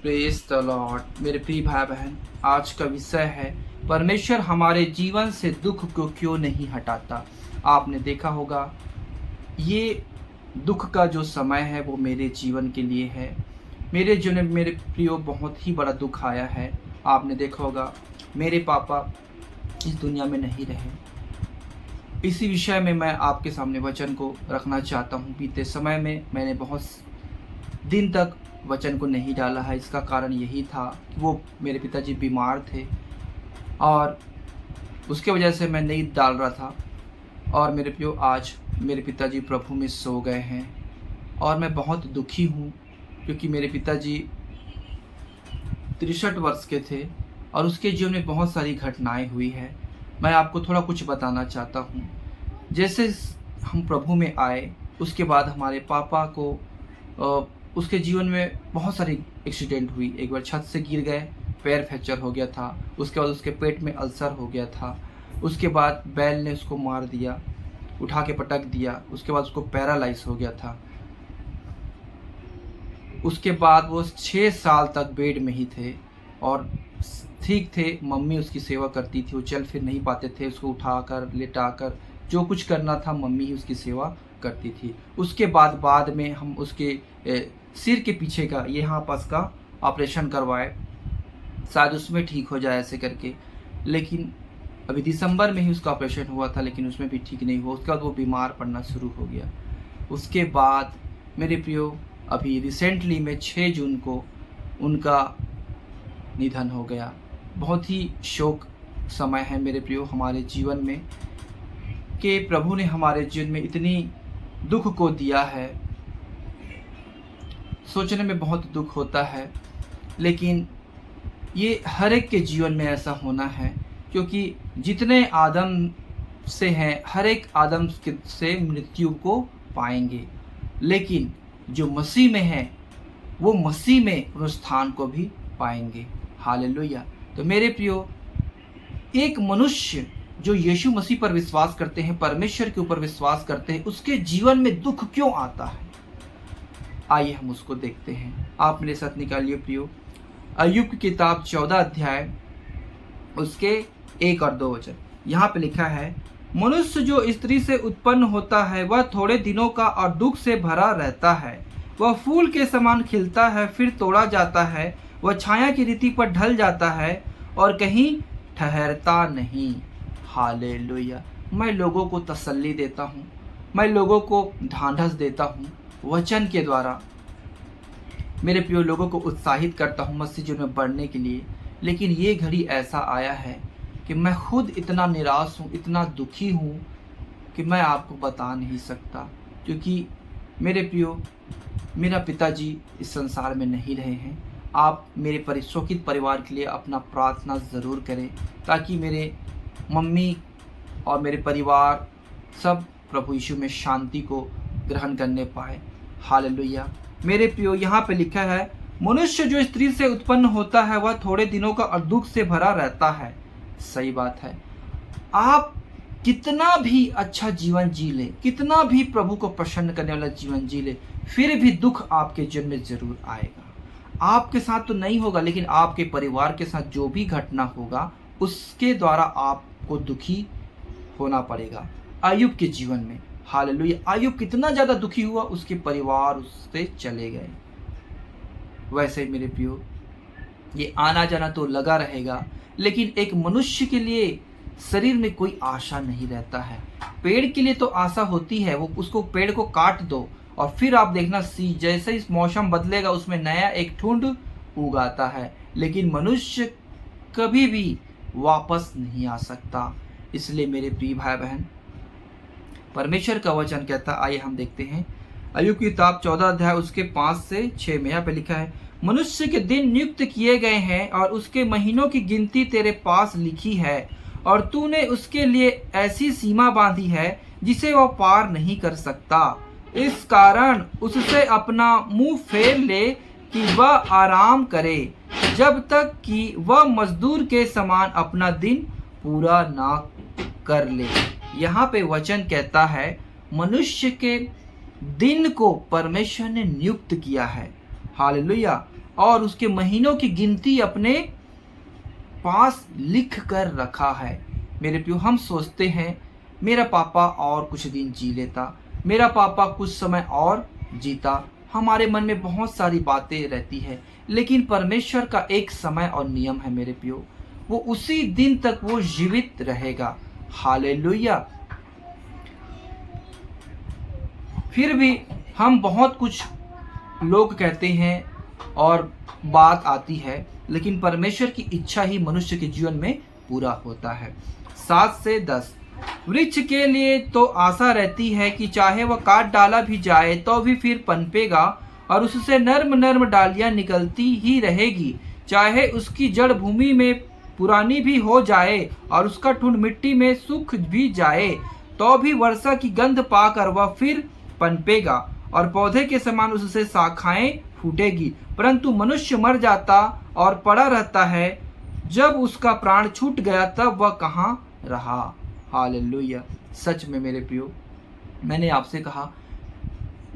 Praise the Lord. मेरे प्रिय भाई बहन, आज का विषय है परमेश्वर हमारे जीवन से दुख को क्यों नहीं हटाता। आपने देखा होगा ये दुख का जो समय है वो मेरे जीवन के लिए है। मेरे जीवन में मेरे प्रियो बहुत ही बड़ा दुख आया है। आपने देखा होगा मेरे पापा इस दुनिया में नहीं रहे। इसी विषय में मैं आपके सामने वचन को रखना चाहता हूँ। बीते समय में मैंने बहुत दिन तक वचन को नहीं डाला है। इसका कारण यही था कि वो मेरे पिताजी बीमार थे और उसके वजह से मैं नहीं डाल रहा था। और मेरे प्रियो, आज मेरे पिताजी प्रभु में सो गए हैं और मैं बहुत दुखी हूँ, क्योंकि मेरे पिताजी 63 वर्ष के थे और उसके जीवन में बहुत सारी घटनाएं हुई है। मैं आपको थोड़ा कुछ बताना चाहता हूँ। जैसे हम प्रभु में आए, उसके बाद हमारे पापा को उसके जीवन में बहुत सारी एक्सीडेंट हुई। एक बार छत से गिर गए, पैर फ्रैक्चर हो गया था। उसके बाद उसके पेट में अल्सर हो गया था। उसके बाद बैल ने उसको मार दिया, उठा के पटक दिया। उसके बाद उसको पैरालाइज हो गया था। उसके बाद वो 6 साल तक बेड में ही थे और ठीक थे। मम्मी उसकी सेवा करती थी। वो चल फिर नहीं पाते थे, उसको उठाकर लेटाकर जो कुछ करना था मम्मी ही उसकी सेवा करती थी। उसके बाद में हम उसके सिर के पीछे का यहाँ पास का ऑपरेशन करवाए, शायद उसमें ठीक हो जाए ऐसे करके। लेकिन अभी दिसंबर में ही उसका ऑपरेशन हुआ था, लेकिन उसमें भी ठीक नहीं हुआ। उसके बाद वो बीमार पड़ना शुरू हो गया। उसके बाद मेरे प्रियो, अभी रिसेंटली में 6 जून को उनका निधन हो गया। बहुत ही शोक समय है मेरे प्रियो हमारे जीवन में, कि प्रभु ने हमारे जीवन में इतनी दुख को दिया है। सोचने में बहुत दुख होता है, लेकिन ये हर एक के जीवन में ऐसा होना है, क्योंकि जितने आदम से हैं हर एक आदम से मृत्यु को पाएंगे, लेकिन जो मसीह में है वो मसीह में पुनरुत्थान को भी पाएंगे। हालेलुया। तो मेरे प्रियो, एक मनुष्य जो यीशु मसीह पर विश्वास करते हैं, परमेश्वर के ऊपर विश्वास करते हैं, उसके जीवन में दुख क्यों आता है? आइए हम उसको देखते हैं। आप मेरे साथ निकालिए प्रियो, अय्यूब की किताब 14 अध्याय उसके 1 और 2 वचन। यहाँ पे लिखा है, मनुष्य जो स्त्री से उत्पन्न होता है वह थोड़े दिनों का और दुख से भरा रहता है। वह फूल के समान खिलता है, फिर तोड़ा जाता है। वह छाया की रीति पर ढल जाता है और कहीं ठहरता नहीं। हालेलुया। मैं लोगों को तसल्ली देता हूँ, मैं लोगों को ढांढस देता हूँ वचन के द्वारा। मेरे प्रिय, लोगों को उत्साहित करता हूँ मसीह जीवन में बढ़ने के लिए। लेकिन ये घड़ी ऐसा आया है कि मैं खुद इतना निराश हूँ, इतना दुखी हूँ कि मैं आपको बता नहीं सकता। क्योंकि मेरे प्रियो, मेरा पिताजी इस संसार में नहीं रहे हैं। आप मेरे शोकित परिवार के लिए अपना प्रार्थना ज़रूर करें, ताकि मेरे मम्मी और मेरे परिवार सब प्रभु यीशु में शांति को ग्रहण करने पाए। हालेलुया। मेरे प्रियो, यहाँ पे लिखा है, मनुष्य जो स्त्री से उत्पन्न होता है वह थोड़े दिनों का और दुख से भरा रहता है। सही बात है। आप कितना भी अच्छा जीवन जी ले, कितना भी प्रभु को प्रसन्न करने वाला जीवन जी ले, फिर भी दुख आपके जीवन में जरूर आएगा। आपके साथ तो नहीं होगा, लेकिन आपके परिवार के साथ जो भी घटना होगा उसके द्वारा आपको दुखी होना पड़ेगा। अय्यूब के जीवन में, हालेलुया, अय्यूब कितना ज़्यादा दुखी हुआ, उसके परिवार उससे चले गए। वैसे मेरे प्रियो, ये आना जाना तो लगा रहेगा, लेकिन एक मनुष्य के लिए शरीर में कोई आशा नहीं रहता है। पेड़ के लिए तो आशा होती है, वो उसको पेड़ को काट दो और फिर आप देखना जैसे इस मौसम बदलेगा उसमें नया एक ठुंड उगाता है। लेकिन मनुष्य कभी भी वापस नहीं आ सकता। इसलिए मेरे प्रिय भाई बहन, परमेश्वर का वचन कहता, आइए हम देखते हैं अय्यूब की किताब 14 अध्याय उसके 5 से 6 में। यहाँ पे लिखा है, मनुष्य के दिन नियुक्त किए गए हैं और उसके महीनों की गिनती तेरे पास लिखी है, और तूने उसके लिए ऐसी सीमा बांधी है जिसे वह पार नहीं कर सकता। इस कारण उससे अपना मुंह फेर ले कि वह आराम करे, जब तक कि वह मजदूर के समान अपना दिन पूरा ना कर ले। यहाँ पे वचन कहता है, मनुष्य के दिन को परमेश्वर ने नियुक्त किया है। हालेलुया। और उसके महीनों की गिनती अपने पास लिख कर रखा है। मेरे प्रियो, हम सोचते हैं मेरा पापा और कुछ दिन जी लेता, मेरा पापा कुछ समय और जीता। हमारे मन में बहुत सारी बातें रहती है, लेकिन परमेश्वर का एक समय और नियम है मेरे प्रियो, वो उसी दिन तक वो जीवित रहेगा। हालेलुया। फिर भी हम बहुत कुछ लोग कहते हैं और बात आती है, लेकिन परमेश्वर की इच्छा ही मनुष्य के जीवन में पूरा होता है। 7 से 10। वृक्ष के लिए तो आशा रहती है कि चाहे वह काट डाला भी जाए तो भी फिर पनपेगा, और उससे नर्म नर्म डालियां निकलती ही रहेगी। चाहे उसकी जड़ भूमि में पुरानी भी हो जाए और उसका ठूंठ मिट्टी में सूख भी जाए, तो भी वर्षा की गंध पाकर वह फिर पनपेगा और पौधे के समान उससे शाखाएं फूटेगी। परंतु मनुष्य मर जाता और पड़ा रहता है, जब उसका प्राण छूट गया तब वह कहाँ रहा। हालेलुया। सच में मेरे प्रियो, मैंने आपसे कहा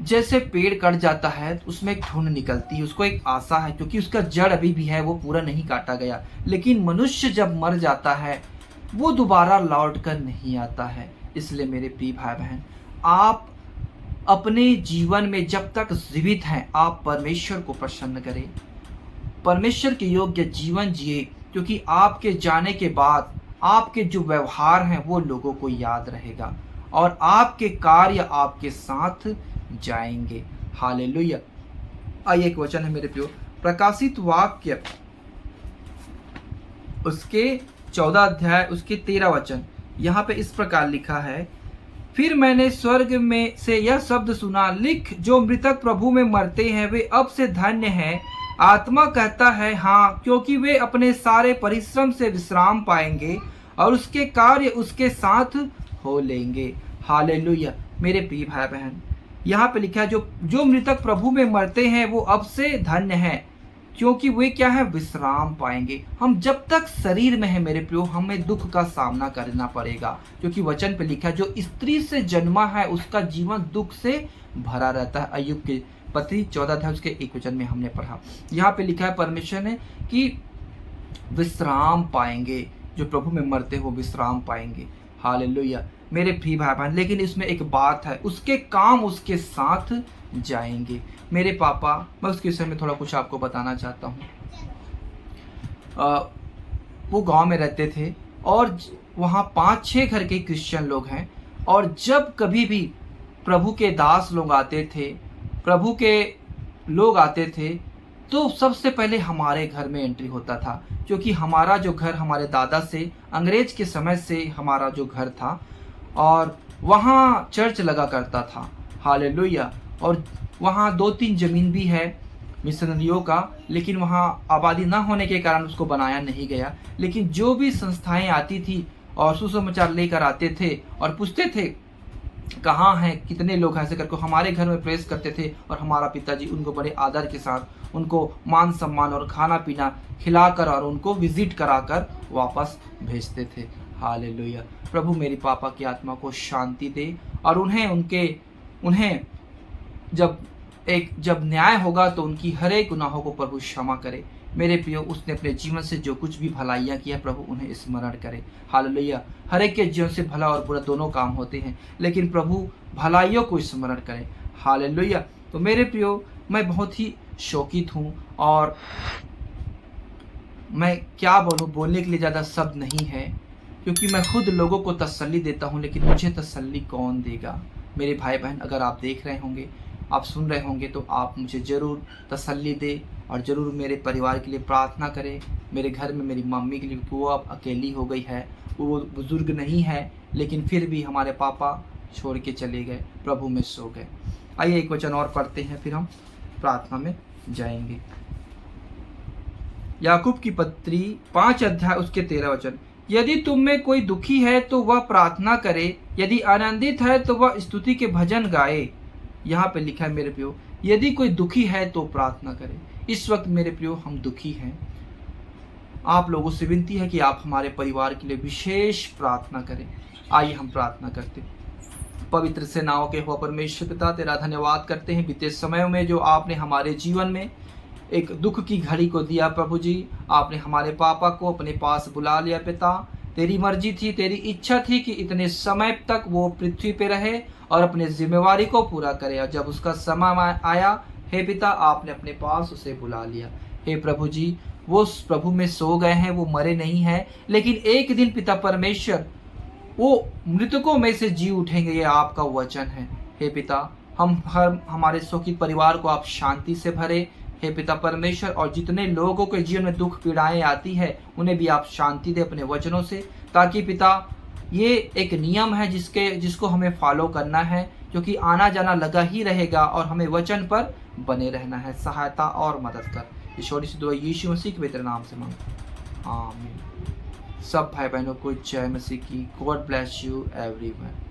जैसे पेड़ कट जाता है तो उसमें एक ठुंड निकलती है, उसको एक आशा है क्योंकि उसका जड़ अभी भी है, वो पूरा नहीं काटा गया। लेकिन मनुष्य जब मर जाता है वो दोबारा लौट कर नहीं आता है। इसलिए मेरे प्रिय भाई बहन, आप अपने जीवन में जब तक जीवित हैं आप परमेश्वर को प्रसन्न करें, परमेश्वर के योग्य जीवन जिए, क्योंकि आपके जाने के बाद आपके जो व्यवहार हैं वो लोगों को याद रहेगा और आपके कार्य आपके साथ जाएंगे। हालेलुया। आइए एक वचन है मेरे प्रियो, प्रकाशित वाक्य उसके 14 अध्याय उसके 13 वचन। यहाँ पे इस प्रकार लिखा है, फिर मैंने स्वर्ग में से यह शब्द सुना, लिख, जो मृतक प्रभु में मरते हैं वे अब से धन्य हैं। आत्मा कहता है हाँ, क्योंकि वे अपने सारे परिश्रम से विश्राम पाएंगे और उसके कार्य उसके साथ हो लेंगे। हालेलुया। मेरे प्रिय भाई बहन, यहाँ पे लिखा है जो मृतक प्रभु में मरते हैं वो अब से धन्य हैं, क्योंकि वे क्या है, विश्राम पाएंगे। हम जब तक शरीर में है मेरे प्रियो, हमें दुख का सामना करना पड़ेगा, क्योंकि वचन पे लिखा है जो स्त्री से जन्मा है उसका जीवन दुख से भरा रहता है। अय्यूब के पत्री 14 अध्याय उसके 1 वचन में हमने पढ़ा। यहाँ पे लिखा है परमेश्वर ने कि विश्राम पाएंगे, जो प्रभु में मरते हो विश्राम पाएंगे। हालेलुया। मेरे प्रिय भाई बहन, लेकिन इसमें एक बात है, उसके काम उसके साथ जाएंगे। मेरे पापा, मैं उसके विषय में थोड़ा कुछ आपको बताना चाहता हूँ। वो गांव में रहते थे और वहाँ 5-6 घर के क्रिश्चियन लोग हैं, और जब कभी भी प्रभु के दास लोग आते थे, प्रभु के लोग आते थे, तो सबसे पहले हमारे घर में एंट्री होता था, क्योंकि हमारा जो घर हमारे दादा से अंग्रेज के समय से हमारा जो घर था और वहाँ चर्च लगा करता था। हालेलुया। और वहाँ 2-3 जमीन भी है मिशनरियों का, लेकिन वहाँ आबादी ना होने के कारण उसको बनाया नहीं गया। लेकिन जो भी संस्थाएं आती थी और सुसमाचार लेकर आते थे और पूछते थे कहाँ हैं, कितने लोग हैं, ऐसे करके हमारे घर में प्रेस करते थे, और हमारा पिताजी उनको बड़े आदर के साथ उनको मान सम्मान और खाना पीना खिलाकर और उनको विजिट कराकर वापस भेजते थे। हालेलुया। प्रभु मेरी पापा की आत्मा को शांति दे, और उन्हें जब न्याय होगा तो उनकी हर एक गुनाहों को प्रभु क्षमा करे। मेरे प्रियो, उसने अपने जीवन से जो कुछ भी भलाइयाँ किया प्रभु उन्हें स्मरण करे। हालेलुया। हर एक के जीवन से भला और बुरा दोनों काम होते हैं, लेकिन प्रभु भलाइयों को स्मरण करे। हालेलुया। तो मेरे प्रियो, मैं बहुत ही शौकित हूँ और मैं क्या बोलूँ, बोलने के लिए ज़्यादा शब्द नहीं है, क्योंकि मैं खुद लोगों को तसल्ली देता हूँ, लेकिन मुझे तसल्ली कौन देगा। मेरे भाई बहन, अगर आप देख रहे होंगे, आप सुन रहे होंगे, तो आप मुझे ज़रूर तसल्ली दे और ज़रूर मेरे परिवार के लिए प्रार्थना करें। मेरे घर में मेरी मम्मी के लिए, वो अब अकेली हो गई है, वो बुज़ुर्ग नहीं है, लेकिन फिर भी हमारे पापा छोड़ के चले गए, प्रभु में सो गए। आइए एक वचन और पढ़ते हैं, फिर हम प्रार्थना में जाएंगे। याकूब की पत्री 5 अध्याय उसके 13 वचन। यदि तुम में कोई दुखी है तो वह प्रार्थना करे, यदि आनंदित है तो वह स्तुति के भजन गाए। यहाँ पे लिखा है मेरे प्रियो, यदि कोई दुखी है तो प्रार्थना करे। इस वक्त मेरे प्रियो हम दुखी हैं, आप लोगों से विनती है कि आप हमारे परिवार के लिए विशेष प्रार्थना करें। आइए हम प्रार्थना करते हैं। पवित्र सेनाओं के हो परमेश्वर पिता, तेरा धन्यवाद करते हैं बीते समयों में जो आपने हमारे जीवन में एक दुख की घड़ी को दिया प्रभु जी। आपने हमारे पापा को अपने पास बुला लिया पिता। तेरी मर्जी थी, तेरी इच्छा थी कि इतने समय तक वो पृथ्वी पे रहे और अपने जिम्मेवारी को पूरा करे, और जब उसका समय आया हे पिता आपने अपने पास उसे बुला लिया। हे प्रभु जी, वो उस प्रभु में सो गए हैं, वो मरे नहीं हैं, लेकिन एक दिन पिता परमेश्वर वो मृतकों में से जी उठेंगे, ये आपका वचन है। हे पिता हमारे शोकित परिवार को आप शांति से भरे हे पिता परमेश्वर, और जितने लोगों के जीवन में दुख पीड़ाएं आती है उन्हें भी आप शांति दे अपने वचनों से, ताकि पिता ये एक नियम है जिसको हमें फॉलो करना है, क्योंकि आना जाना लगा ही रहेगा और हमें वचन पर बने रहना है। सहायता और मदद कर ईश्वरी से दुआ यीशु मसीह के पवित्र नाम से मांगता हूं, आमीन। सब भाई बहनों को जय मसीह की। God bless you everyone.